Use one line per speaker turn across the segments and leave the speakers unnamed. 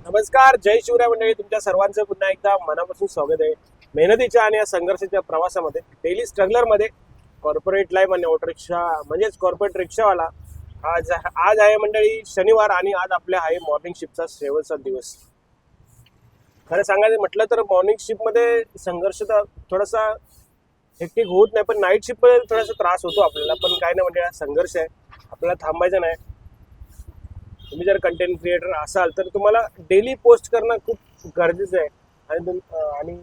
नमस्कार, जय शिवराय मंडळी. तुमच्या सर्वांचं पुन्हा एकदा मनापासून स्वागत आहे मेहनतीच्या आणि या संघर्षाच्या प्रवासामध्ये, डेली स्ट्रगलरमध्ये. कॉर्पोरेट लाईफ आणि ऑटो रिक्षा म्हणजेच कॉर्पोरेट रिक्षावाला. आज आहे मंडळी शनिवार आणि आज आपल्या आहे मॉर्निंग शिफ्टचा शेवटचा दिवस. खरं सांगायचं म्हटलं तर मॉर्निंग शिफ्टमध्ये संघर्ष तर थोडासा हेक्टिक होत नाही, पण नाईट शिफ्टमध्ये थोडासा त्रास होतो आपल्याला. पण काय नाही म्हणजे संघर्ष आहे, आपल्याला थांबायचं नाही. तुम्ही जर कंटेंट क्रिएटर असाल तर तुम्हाला डेली पोस्ट करणं खूप गरजेचं आहे. आणि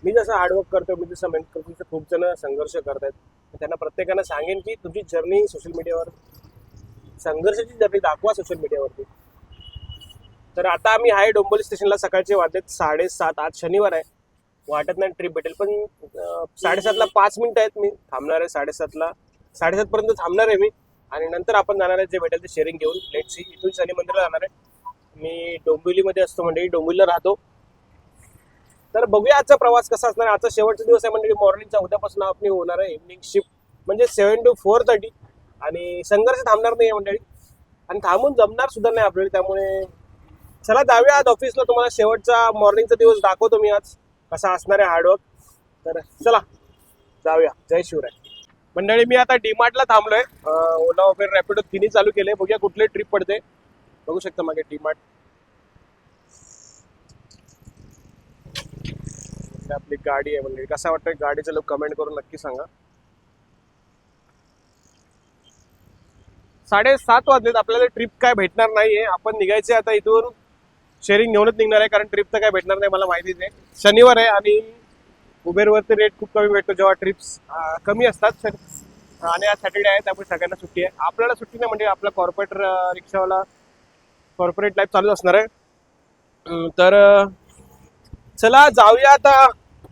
मी जसं हार्डवर्क करतो, मी जसं मेहनत करतो, तसं खूप जण संघर्ष करत आहेत. त्यांना प्रत्येकानं सांगेन की तुमची जर्नी सोशल मीडियावर, संघर्षाची जर्नी दाखवा सोशल मीडियावरती. तर आता आम्ही आहे डोंबिवली स्टेशनला. सकाळचे वाजलेत 7:30. आज शनिवार आहे, वाटत नाही ट्रिप भेटेल, पण 7:30ला 5 मिनिटं आहेत. मी थांबणार आहे 7:30 पर्यंत थांबणार आहे मी. आणि नंतर आपण जाणार आहे, जे भेटेल ते शेअरिंग घेऊन. Let see. इथून शनी मंदिरला जाणार आहे. मी डोंबिवलीमध्ये असतो म्हणजे डोंबिवलीला राहतो. तर बघूया आजचा प्रवास कसा असणार आहे. आजचा शेवटचा दिवस आहे म्हणजे मॉर्निंगचा. उद्यापासून आपली होणार आहे इव्हनिंग शिफ्ट, म्हणजे 7 to 4:30. आणि संघर्ष थांबणार नाही आहे मंडळी, आणि थांबून जमणार सुद्धा नाही आपल्याला. त्यामुळे चला जाऊया आज ऑफिसला. तुम्हाला शेवटचा मॉर्निंगचा दिवस दाखवतो मी आज कसा असणार आहे हार्डवर्क. तर चला जाऊया. जय शिवराय मंडळी. मी आता डीमार्टला थांबलोय. ओला, उबेर, रॅपिडो तिन्ही चालू केले. बघूया कुठले ट्रिप पडते. बघू शकता मागे डीमार्ट. आपली गाडी आहे मंडळी. कसा वाटतंय गाडीचं लोक कमेंट करून नक्की सांगा. 7:30 वाजलेत. आपल्याला ट्रिप काय भेटणार नाहीये. आपण निघायचे आता इथून, शेअरिंग घेऊनच निघणार आहे, कारण ट्रिप तर काय भेटणार नाही मला माहितीच आहे. शनिवार आहे आणि उबेरवरती रेट खूप कमी भेटतो जेव्हा ट्रिप्स कमी असतात. आणि आज सॅटर्डे आहे, त्यामुळे सगळ्यांना सुट्टी आहे. आपल्याला सुट्टी नाही म्हणजे आपला कॉर्पोरेट रिक्षावाला कॉर्पोरेट लाईफ चालू असणार आहे. तर चला जाऊया आता.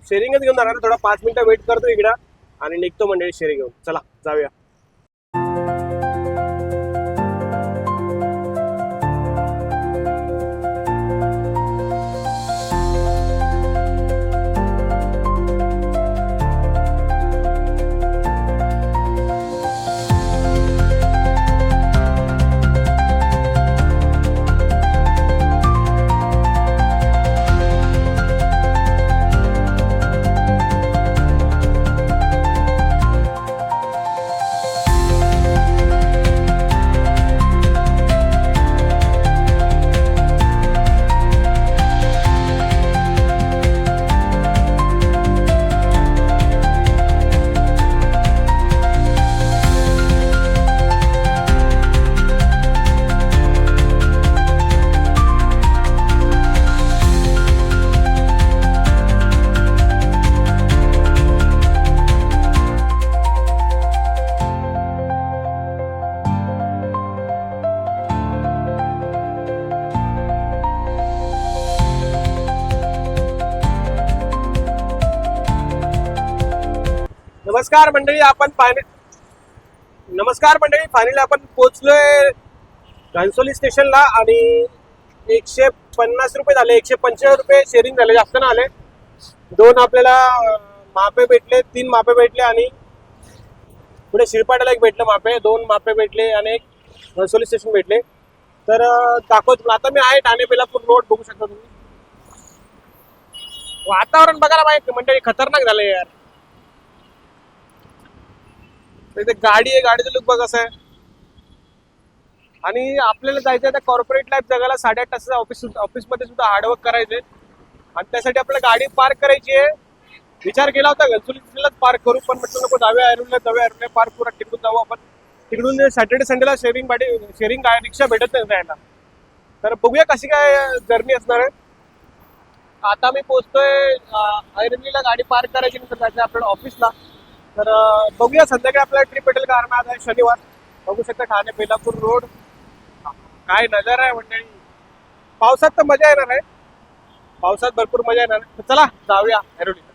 शेअरिंगच घेऊन जाणार. थोडा 5 मिनिटं वेट करतो इकडं आणि निघतो मंडळी शेअरिंग घेऊन. चला जाऊया. नमस्कार मंडळी. फायनली आपण पोहोचलोय घनसोली स्टेशनला. आणि 150 रुपये झाले, 145 रुपये शेअरिंग झाले, जास्त ना आले. 2 आपल्याला मापे भेटले, 3 मापे भेटले आणि पुढे शिरपाट्याला एक भेटलं मापे, 2 मापे भेटले आणि एक घनसोली स्टेशन भेटले. तर दाखवतो. आता मी आहे ठाणे बेलापूर रोड. बघू शकता तुम्ही. वातावरण बघायला पाहिजे मंडळी, खतरनाक झालंय यार. इथे गाडी आहे, गाडीचं लुक बघ असं आहे. आणि आपल्याला जायचं आहे कॉर्पोरेट लाईफ जगायला. 8:30 तासाचं ऑफिसमध्ये सुद्धा हार्डवर्क करायचे आणि त्यासाठी आपल्याला गाडी पार्क करायची आहे. विचार केला होता घनसोलीलाच पार्क करू, पण म्हटलं नको, जाऊया ऐरोलीला पार्क करू, तिकडून जाऊ आपण. तिकडून सॅटर्डे संडेला शेअरिंग रिक्षा भेटत नाही जायला. तर बघूया कशी काय जर्नी असणार आहे. आता मी पोहोचतोय ऐरोलीला. गाडी पार्क करायची, नंतर जायचं आपल्याला ऑफिसला. तर बघूया संध्याकाळी आपल्याला ट्रिप भेटेल, कारण आज आहे शनिवार. बघू शकता ठाणे बेलापूर रोड. काय नजर आहे मंडळी. पावसात तर मजा येणार आहे, पावसात भरपूर मजा येणार आहे. चला जाऊया ऐरोली.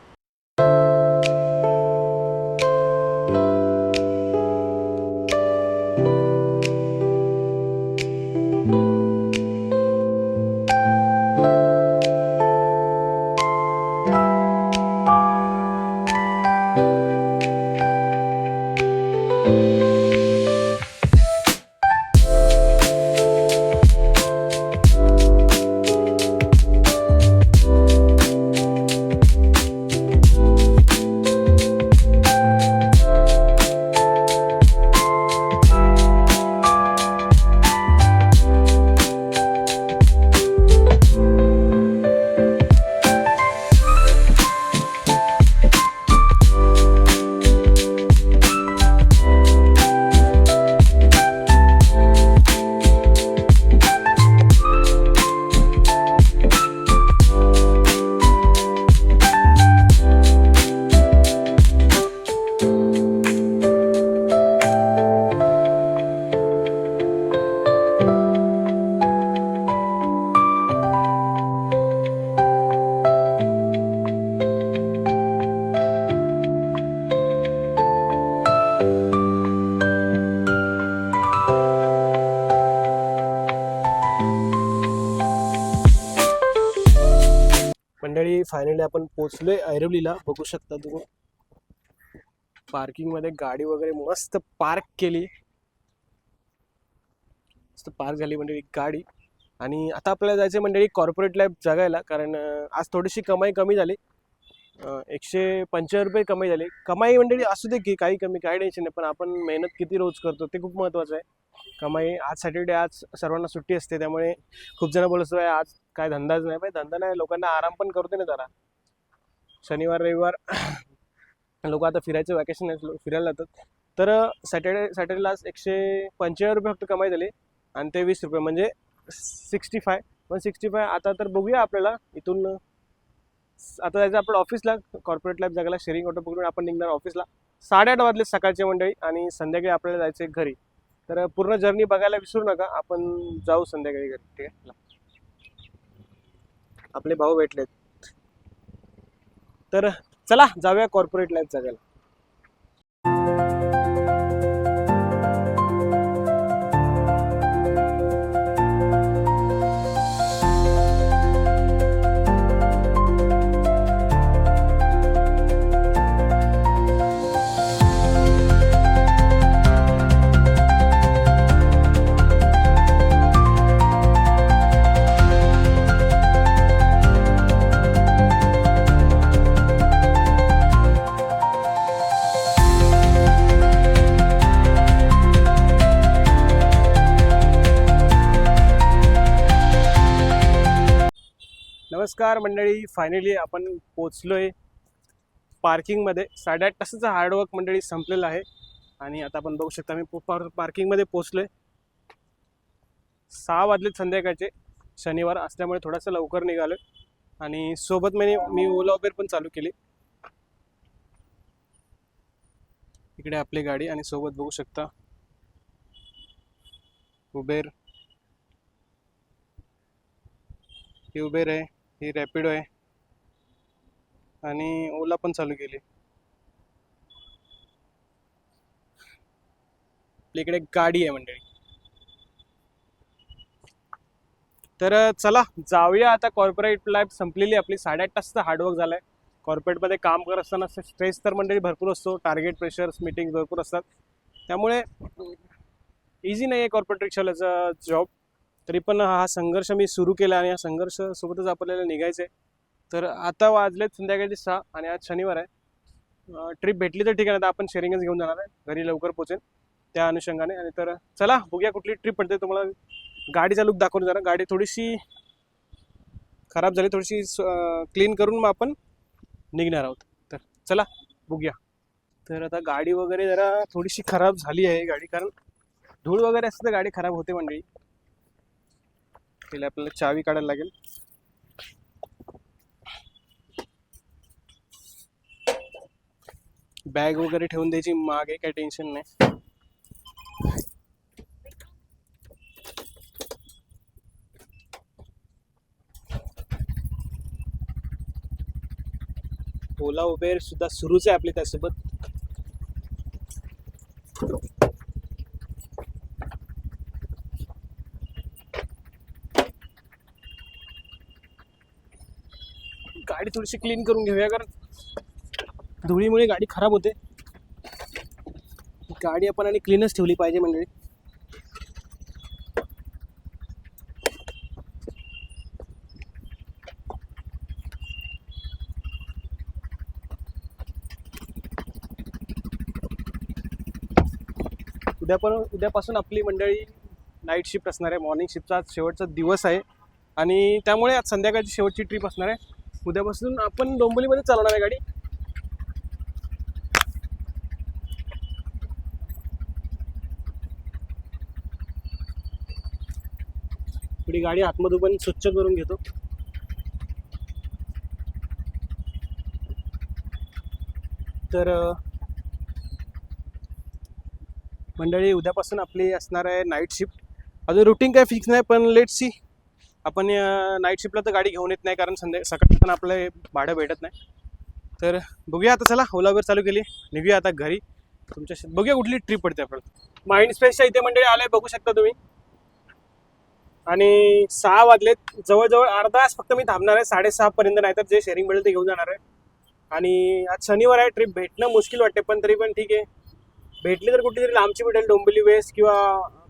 मंडळी फायनली आपण पोहोचलोय ऐरोलीला. बघू शकता तुम्ही पार्किंग मध्ये गाडी वगैरे मस्त पार्क केली, मस्त पार्क झाली मंडळी गाडी. आणि आता आपल्याला जायचं मंडळी कॉर्पोरेट लाईफ जगायला, कारण आज थोडीशी कमाई कमी झाली. 145 रुपये कमाई झाली. कमाई मंडळी असू दे की काही कमी, काही टेन्शन नाही, पण आपण मेहनत किती रोज करतो ते खूप महत्त्वाचं आहे. कमाई आज सॅटर्डे, आज सर्वांना सुट्टी असते, त्यामुळे खूप जण बोलत आहे आज काय धंदाच नाही. भाई धंदा नाही, लोकांना आराम पण करते ना जरा. शनिवार रविवार लोक आता फिरायचं वॅकेशन आहे, फिरायला जातात. तर सॅटर्डेला 145 रुपये फक्त कमाई झाली आणि ते 20 रुपये म्हणजे 165. आता तर बघूया आपल्याला इथून आता जायचं आपण ऑफिसला. कॉर्पोरेट लाईफ जगायला शेअरिंग ऑटो पकडून आपण निघणार ऑफिसला. 8:30 वाजले सकाळचे मंडळी आणि संध्याकाळी आपल्याला जायचं घरी. तर पूर्ण जर्नी बघायला विसरू नका, आपण जाऊ संध्याकाळी घरी. ठीक आहे, आपले भाऊ भेटलेत, तर चला जाऊया कॉर्पोरेट लाईफ जगायला. नमस्कार मंडळी, फायनली आपण पोचलोय पार्किंगमध्ये. 8:30 तासाचा हार्डवर्क मंडळी संपलेला आहे आणि आता आपण बघू शकता मी पार्किंगमध्ये पोचलोय. 6 वाजलेत संध्याकाळचे. शनिवार असल्यामुळे थोडासा लवकर निघालोय आणि सोबत मी ओला उबेर पण चालू केली. इकडे आपली गाडी आणि सोबत बघू शकता उबेर. ही उबेर आहे, ही रॅपिडो आहे आणि ओला पण चालू केली. आपल्याकडे गाडी आहे मंडळी. तर चला जाऊया आता. कॉर्पोरेट लाईफ संपलेली आपली. 8:30 तासचा हार्डवर्क झालाय. कॉर्पोरेटमध्ये काम करत असताना स्ट्रेस तर मंडळी भरपूर असतो, टार्गेट प्रेशर्स मीटिंग भरपूर असतात, त्यामुळे इझी नाही आहे कॉर्पोरेट रिक्षावाल्याचा जॉब. तरी पण हा संघर्ष मी सुरू केला आणि या संघर्ष सोबतच आपल्याला निघायचं आहे. तर आता वाजलेत संध्याकाळचे 6 आणि आज शनिवार आहे. ट्रिप भेटली तर ठीक आहे, आता आपण शेअरिंगच घेऊन जाणार आहे, घरी लवकर पोचेन त्या अनुषंगाने. आणि तर चला बघूया कुठली ट्रिप पडते. तुम्हाला गाडीचा लुक दाखवून जरा. गाडी थोडीशी खराब झाली, थोडीशी क्लीन करून मग आपण निघणार आहोत. तर चला बघूया. तर आता गाडी वगैरे जरा थोडीशी खराब झाली आहे गाडी, कारण धूळ वगैरे असतं तर गाडी खराब होते मंडळी. पहिले आपल्याला चावी काढायला लागेल. बॅग वगैरे ठेवून द्यायची मागे, काही टेन्शन नाही. ओला उबेर सुद्धा सुरूच आहे आपली त्यासोबत. गाडी थोडीशी क्लीन करून घेऊया, कारण धुळीमुळे गाडी खराब होते. गाडी आपण आणि क्लीनच ठेवली पाहिजे मंडळी. उद्यापासून आपली मंडळी नाईट शिफ्ट असणार आहे. मॉर्निंग शिफ्टचा शेवटचा दिवस आहे आणि त्यामुळे आज संध्याकाळची शेवटची ट्रिप असणार आहे. उद्यापासून आपण डोंबिवलीमध्ये चालवणार आहे गाडी. थोडी गाडी आतमधून पण स्वच्छ करून घेतो. तर मंडळी उद्यापासून आपली असणार आहे नाईट शिफ्ट. अजून रुटीन काय फिक्स नाही, पण लेट सी. आपण नाईट शिफ्टला तर गाडी घेऊन येत नाही, कारण सकाळी पण आपलं भाडं भेटत नाही. तर बघूया आता. चला ओला उबेर चालू केली, निघूया आता घरी. तुमच्या बघूया कुठली ट्रिप पडते आपल्याला. माइंड स्पेसच्या इथे मंडळी आले, बघू शकता तुम्ही. आणि 6 वाजलेत, जवळजवळ अर्धा तास फक्त मी थांबणार आहे 6:30 पर्यंत, नाहीतर जे शेअरिंग मिळेल ते घेऊन जाणार आहे. आणि आज शनिवार आहे, ट्रिप भेटणं मुश्किल वाटते, पण तरी पण ठीक आहे. भेटली तर कुठली तरी लांबची भेटेल, डोंबिवली वेस्ट किंवा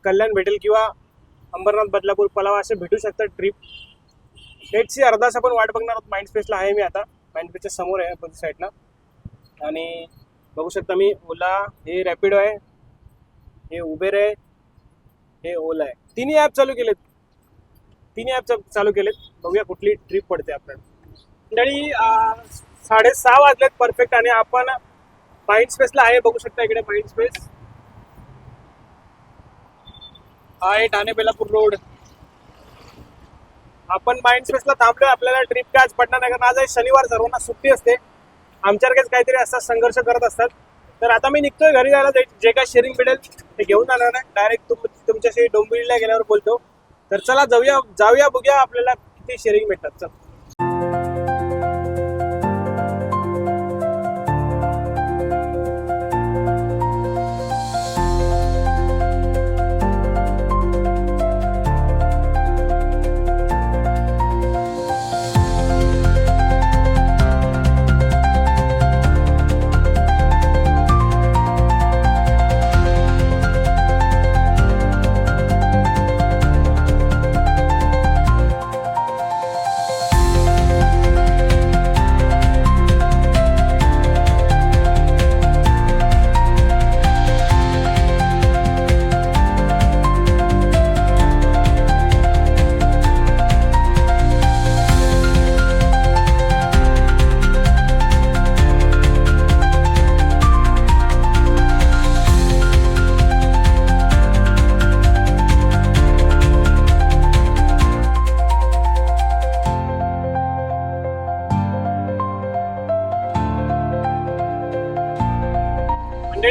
कल्याण भेटेल किंवा अंबरनाथ, बदलापूर, पलावा असे भेटू शकतात ट्रिप. डेटची अर्धा तास आपण वाट बघणार आहोत. माइंड स्पेसला आहे मी आता, माइंड स्पेसच्या समोर आहे अपोजिट साईडला. आणि बघू शकता मी ओला, हे रॅपिडो आहे, हे उबेर आहे, हे ओला आहे. तिन्ही ॲप चालू केलेत. बघूया कुठली ट्रिप पडते आपल्याला. आणि 6:30 वाजलेत परफेक्ट, आणि आपण माइंड स्पेसला आहे. बघू शकता इकडे माइंड स्पेस आहे, ठाणे बेलापूर रोड. आपण माइंड स्पेसला थांबलोय. आपल्याला ट्रिप काय आज पडणार नाही, कारण आज आहे शनिवार, सर्वांना सुट्टी असते. आमच्यासारखेच काहीतरी असतात, संघर्ष करत असतात. तर आता मी निघतोय घरी जायला. जे काय शेअरिंग भेटेल ते घेऊन जाणार नाही, डायरेक्ट तुमच्याशी डोंबिवलीला गेल्यावर बोलतो. तर चला जाऊया बघूया आपल्याला किती शेअरिंग भेटतात. चल.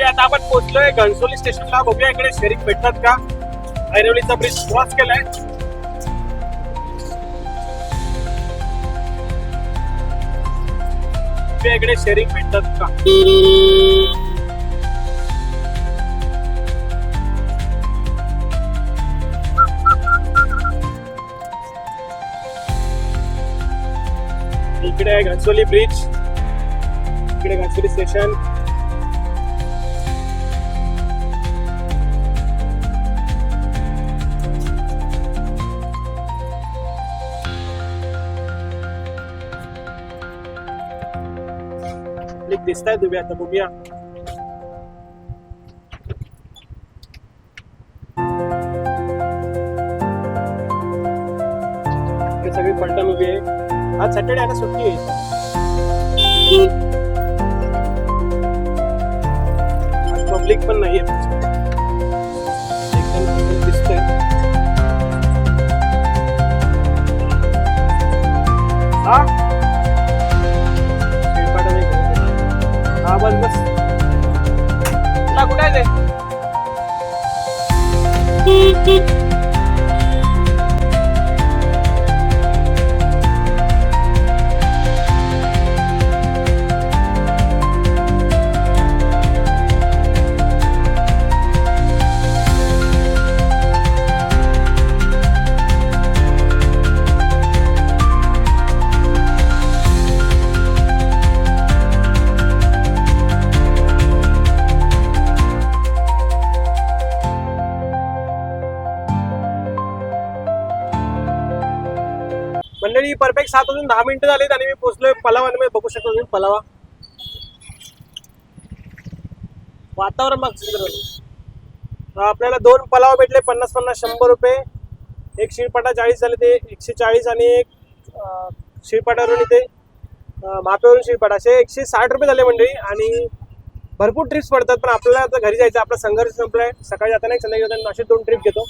आता आपण पोहोचलोय घणसोली स्टेशनला. बघूया इकडे शेअरिंग भेटतात का. ऐरोलीचा ब्रिज क्रॉस केलाय. इकडे शेअरिंग भेटतात का. इकडे आहे घणसोली ब्रिज, इकडे घणसोली स्टेशन. दिसताय तुम्ही, आता बघूया. सगळी पलटण उभी आहे. आज सॅटर्डे आता सुट्टी आहे. आज पब्लिक पण नाहीये, एकदम दिसतंय. हा बस कुठे आहे ते. मंडळी परफेक्ट 7:10 झालेत आणि मी पोहोचलोय पलावामध्ये. बघू शकतो तुम्ही पलावा. वातावरण बघ. आपल्याला 2 पलाव भेटले 50-50 100 रुपये. एक शिळपाटा 40 झाले, ते 140, आणि एक शिळपाटावरून इथे मापेवरून शिळपाटा असे 160 रुपये झाले मंडळी. आणि भरपूर ट्रिप्स पडतात, पण आपल्याला आता घरी जायचं. आपला संघर्ष संपलाय. सकाळी जाताना एक, संध्याकाळी जाताना असे 2 ट्रिप घेतो.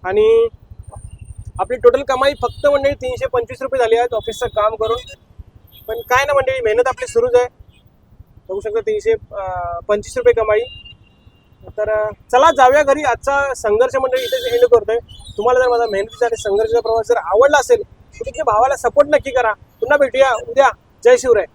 आणि आपली टोटल कमाई फक्त मंडळी 325 रुपये झाली आहेत ऑफिसचं काम करून. पण काय ना मंडळी, मेहनत आपली सुरूच आहे. बघू शकता 325 रुपये कमाई. तर चला जाऊया घरी. आजचा संघर्ष मंडळी इथेच एंड करतोय. तुम्हाला जर माझा मेहनतीचा आणि संघर्षाचा प्रवास जर आवडला असेल तर तुमच्या भावाला सपोर्ट नक्की करा. पुन्हा भेटूया उद्या. जय शिवराय.